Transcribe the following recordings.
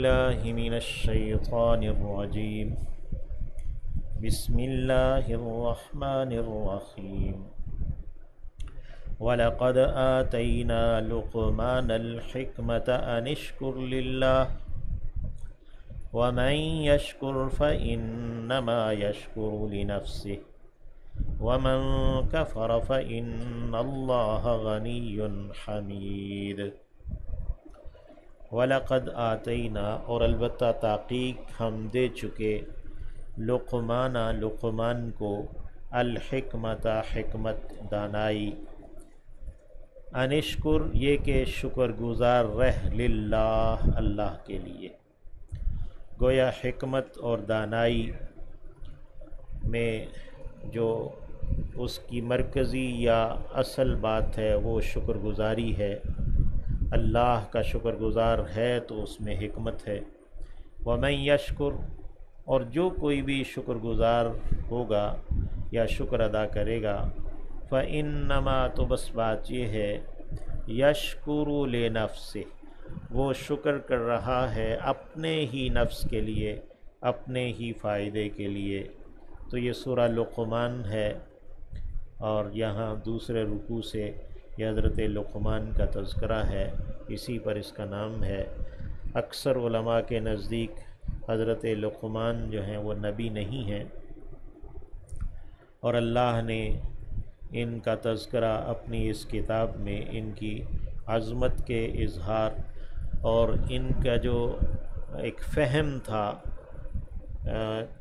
بالله من الشيطان الرجيم. بسم الله الرحمن الرحيم. ولقد آتينا لقمان الحكمة أن اشكر لله ومن يشكر فإنما يشكر لنفسه ومن كفر فإن الله غني حميد. وَلَقَدْ آتَيْنَا اور البتہ تحقیق ہم دے چکے لقمان کو الحکمت حکمت دانائی انشکر یہ کہ شکر گزار رہ للہ اللہ کے لیے. گویا حکمت اور دانائی میں جو اس کی مرکزی یا اصل بات ہے وہ شکر گزاری ہے. اللہ کا شکر گزار ہے تو اس میں حکمت ہے. وَمَن یشکر اور جو کوئی بھی شکر گزار ہوگا یا شکر ادا کرے گا فَإِنَّمَا تو بس بات یہ ہے یشکر لنفسہ وہ شکر کر رہا ہے اپنے ہی نفس کے لیے اپنے ہی فائدے کے لیے. تو یہ سورہ لقمان ہے اور یہاں دوسرے رکوع سے یہ حضرت لقمان کا تذکرہ ہے، اسی پر اس کا نام ہے. اکثر علماء کے نزدیک حضرت لقمان جو ہیں وہ نبی نہیں ہیں اور اللہ نے ان کا تذکرہ اپنی اس کتاب میں ان کی عظمت کے اظہار اور ان کا جو ایک فہم تھا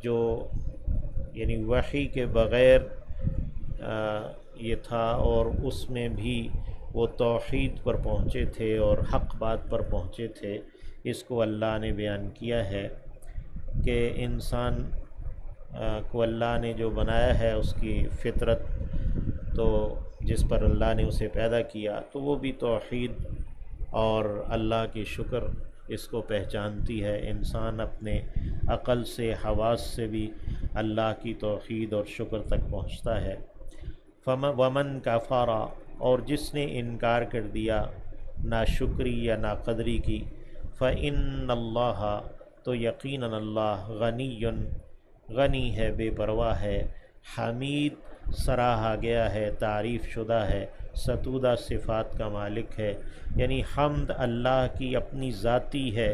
جو یعنی وحی کے بغیر یہ تھا اور اس میں بھی وہ توحید پر پہنچے تھے اور حق بات پر پہنچے تھے. اس کو اللہ نے بیان کیا ہے کہ انسان کو اللہ نے جو بنایا ہے اس کی فطرت تو جس پر اللہ نے اسے پیدا کیا تو وہ بھی توحید اور اللہ کی شکر اس کو پہچانتی ہے. انسان اپنے عقل سے حواس سے بھی اللہ کی توحید اور شکر تک پہنچتا ہے. ومن کفر اور جس نے انکار کر دیا ناشکری یا ناقدری کی فإن اللہ تو یقیناً اللہ غنی ہے بے پرواہ ہے حمید سراہا گیا ہے تعریف شدہ ہے ستودہ صفات کا مالک ہے. یعنی حمد اللہ کی اپنی ذاتی ہے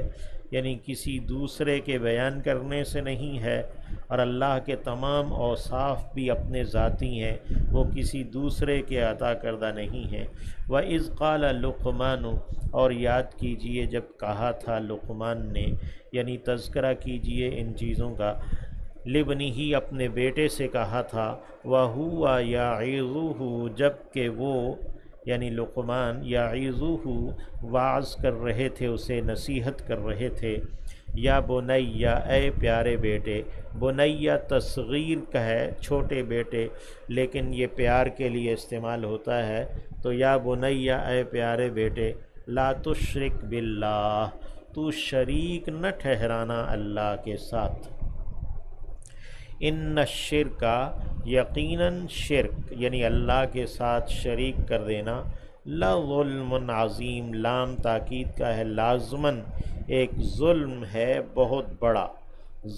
یعنی کسی دوسرے کے بیان کرنے سے نہیں ہے اور اللہ کے تمام اوصاف بھی اپنے ذاتی ہیں وہ کسی دوسرے کے عطا کردہ نہیں ہیں. وَإِذْ قَالَ لُقْمَانُ اور یاد کیجئے جب کہا تھا لقمان نے یعنی تذکرہ کیجئے ان چیزوں کا لِبْنِهِ اپنے بیٹے سے کہا تھا وَهُوَ يَعِظُهُ جب کہ وہ یعنی لقمان یعظہ واعظ کر رہے تھے اسے نصیحت کر رہے تھے. یا بنیا اے پیارے بیٹے بنیا تصغیر کا ہے چھوٹے بیٹے لیکن یہ پیار کے لیے استعمال ہوتا ہے تو یا بنیا اے پیارے بیٹے لا تشرک باللہ تو شریک نہ ٹھہرانا اللہ کے ساتھ. ان الشرک یقیناً شرک یعنی اللہ کے ساتھ شریک کر دینا لظلم عظیم لام تاکید کا ہے لازماً ایک ظلم ہے بہت بڑا.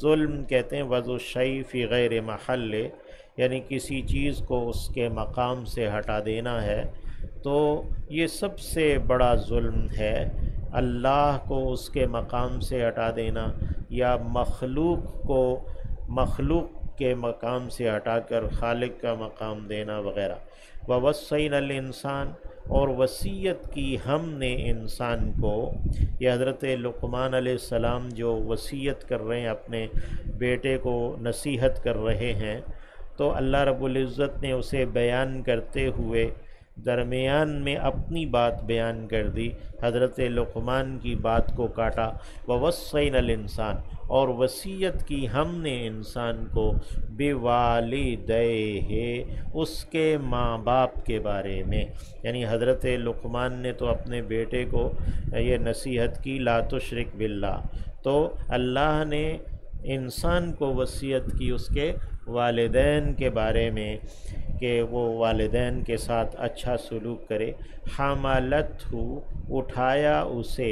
ظلم کہتے ہیں وضع الشیء فی غیر محل یعنی کسی چیز کو اس کے مقام سے ہٹا دینا ہے تو یہ سب سے بڑا ظلم ہے. اللہ کو اس کے مقام سے ہٹا دینا یا مخلوق کو مخلوق کے مقام سے ہٹا کر خالق کا مقام دینا وغیرہ. وَوَصَّيْنَا الْإِنسَانَ اور وصیت کی ہم نے انسان کو. یہ حضرت لقمان علیہ السلام جو وصیت کر رہے ہیں اپنے بیٹے کو نصیحت کر رہے ہیں تو اللہ رب العزت نے اسے بیان کرتے ہوئے درمیان میں اپنی بات بیان کر دی. حضرت لقمان کی بات کو کاٹا. وَوَصَّيْنَا الْإِنسَانَ اور وصیت کی ہم نے انسان کو بِوَالِدَيْهِ اس کے ماں باپ کے بارے میں. یعنی حضرت لقمان نے تو اپنے بیٹے کو یہ نصیحت کی لا تشرک باللہ تو اللہ نے انسان کو وصیت کی اس کے والدین کے بارے میں کہ وہ والدین کے ساتھ اچھا سلوک کرے. حملتہ اٹھایا اسے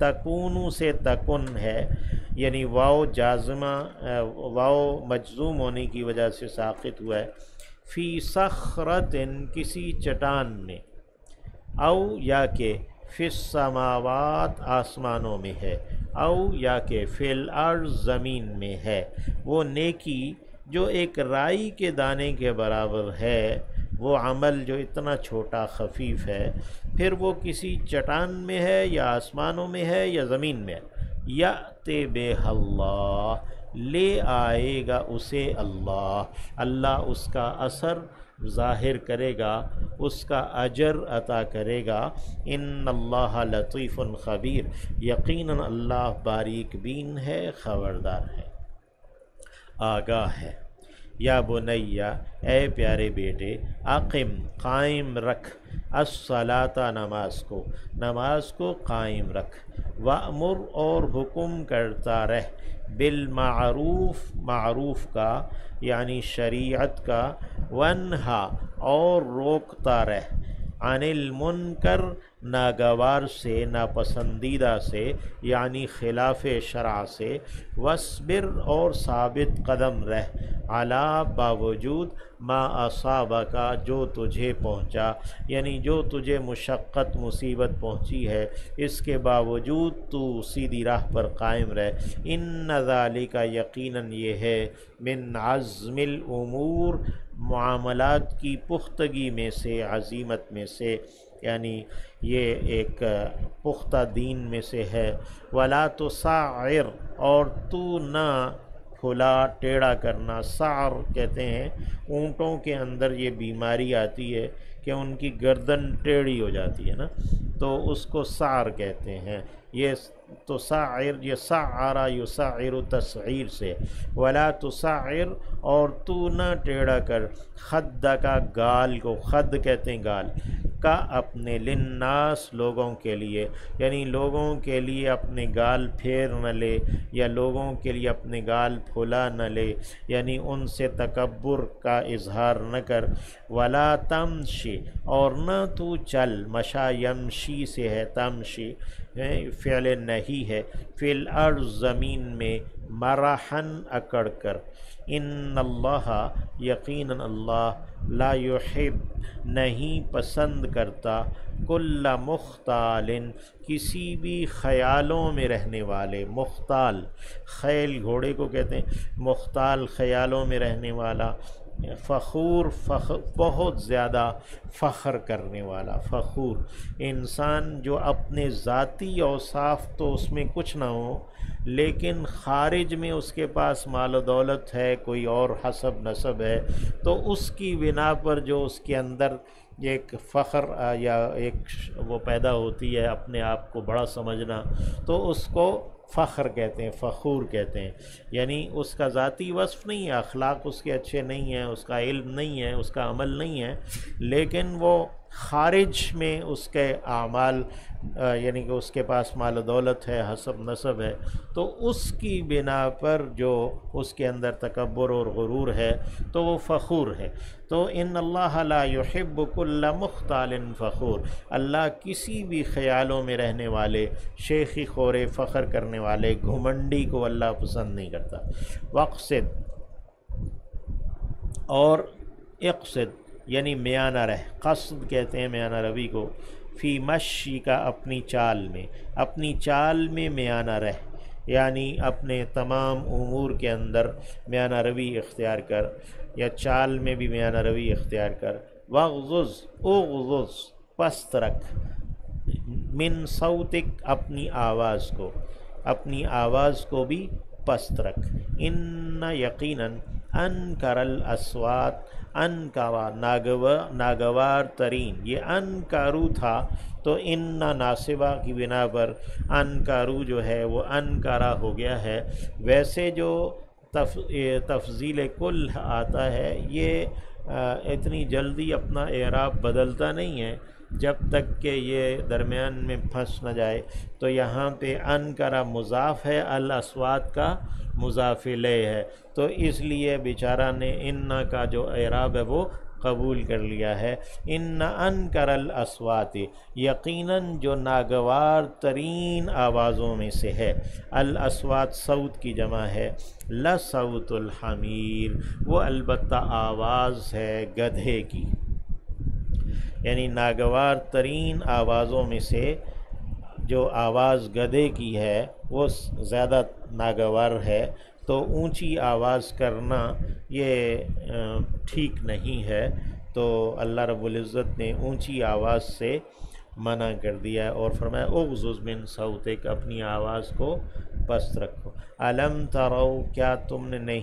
تکونو سے تکن ہے، یعنی واو جازمہ، واو مجزوم ہونے کی وجہ سے ساقط ہوا ہے، فی صخرتن کسی چٹان میں، او یا کہ فی السماوات آسمانوں میں ہے، او یا کہ فی الارض زمین میں ہے، وہ نیکی جو ایک رائی کے دانے کے برابر ہے، وہ عمل جو اتنا چھوٹا خفیف ہے، پھر وہ کسی چٹان میں ہے یا آسمانوں میں ہے یا زمین میں ہے، یأتی بہ اللہ لے آئے گا اسے اللہ، اللہ اس کا اثر ظاہر کرے گا، اس کا اجر عطا کرے گا۔ ان اللہ لطیف خبیر، یقیناً اللہ باریک بین ہے، خبردار ہے، آگاہ ہے۔ یا بنیا، اے پیارے بیٹے، اقم قائم رکھ، الصلاۃ نماز کو قائم رکھ، وامر اور حکم کرتا رہ، بالمعروف معروف کا یعنی شریعت کا، ونہا اور روکتا رہ، عن المنکر ناگوار سے، ناپسندیدہ سے یعنی خلاف شرع سے، وصبر اور ثابت قدم رہ، علی باوجود، ما اصابکا جو تجھے پہنچا، یعنی جو تجھے مشقت مصیبت پہنچی ہے اس کے باوجود تو سیدھی راہ پر قائم رہ، ان ذالک یقیناً یہ ہے، من عزم الامور معاملات کی پختگی میں سے، عزیمت میں سے، یعنی یہ ایک پختہ دین میں سے ہے، ولا تصعر اور تو نہ کھلا ٹیڑھا کرنا، سعر کہتے ہیں اونٹوں کے اندر یہ بیماری آتی ہے کہ ان کی گردن ٹیڑھی ہو جاتی ہے نا، تو اس کو سعر کہتے ہیں، یہ تو سعر، یہ سعر یسعر تسعیر سے، ولا تصعر اور تو نہ ٹیڑھا کر، خد کا گال کو، خد کہتے ہیں گال کا، اپنے للناس لوگوں کے لیے، یعنی لوگوں کے لیے اپنے گال پھیر نہ لے، یا لوگوں کے لیے اپنے گال پھلا نہ لے، یعنی ان سے تکبر کا اظہار نہ کر، ولا تمشی اور نہ تو چل، مشا یمشی سے ہے، تمشی فعل نہیں ہے، فی الارض زمین میں، مرحن اکڑ کر، ان اللہ یقیناً اللہ، لا یحب نہیں پسند کرتا، کل مختال کسی بھی خیالوں میں رہنے والے، مختال خیل گھوڑے کو کہتے ہیں، مختال خیالوں میں رہنے والا، فخور بہت زیادہ فخر کرنے والا، فخور انسان جو اپنے ذاتی اوصاف تو اس میں کچھ نہ ہو لیکن خارج میں اس کے پاس مال و دولت ہے، کوئی اور حسب نسب ہے، تو اس کی بنا پر جو اس کے اندر ایک فخر یا ایک وہ پیدا ہوتی ہے، اپنے آپ کو بڑا سمجھنا، تو اس کو فخر کہتے ہیں، فخور کہتے ہیں، یعنی اس کا ذاتی وصف نہیں ہے، اخلاق اس کے اچھے نہیں ہیں، اس کا علم نہیں ہے، اس کا عمل نہیں ہے، لیکن وہ خارج میں اس کے اعمال، یعنی کہ اس کے پاس مال و دولت ہے، حسب نسب ہے، تو اس کی بنا پر جو اس کے اندر تکبر اور غرور ہے تو وہ فخور ہے۔ تو ان اللہ لا یحب کل مختال فخور، اللہ کسی بھی خیالوں میں رہنے والے، شیخی خورے، فخر کرنے والے، گھمنڈی کو اللہ پسند نہیں کرتا۔ واقصد اور اقصد یعنی میانہ رہ، قصد کہتے ہیں میانہ روی کو، فی مشی کا اپنی چال میں، اپنی چال میں میانہ رہ، یعنی اپنے تمام امور کے اندر میانہ روی اختیار کر، یا چال میں بھی میانہ روی اختیار کر۔ واغضض اغضض پست رکھ، من صوتک اپنی آواز کو، اپنی آواز کو بھی پست رکھ، ان یقیناً انکر الاصوات، انکرا ناگوار ترین، یہ انکارو تھا تو ان ناصبہ کی بنا پر انکارو جو ہے وہ انکارا ہو گیا ہے۔ ویسے جو تفضیل کل آتا ہے یہ اتنی جلدی اپنا اعراب بدلتا نہیں ہے جب تک کہ یہ درمیان میں پھنس نہ جائے، تو یہاں پہ انکرا مضاف ہے، الاصوات کا مضاف الیہ ہے، تو اس لیے بیچارہ نے ان کا جو اعراب ہے وہ قبول کر لیا ہے۔ ان انکر الاصوات، یقیناً جو ناگوار ترین آوازوں میں سے ہے، الاصوات صوت کی جمع ہے، لصوت الحمیر، وہ البتہ آواز ہے گدھے کی، یعنی ناگوار ترین آوازوں میں سے جو آواز گدھے کی ہے وہ زیادہ ناگوار ہے، تو اونچی آواز کرنا یہ ٹھیک نہیں ہے، تو اللہ رب العزت نے اونچی آواز سے منع کر دیا اور فرمایا اغضض من صوتک، اپنی آواز کو پست رکھو۔ الم تروا، کیا تم نے نہیں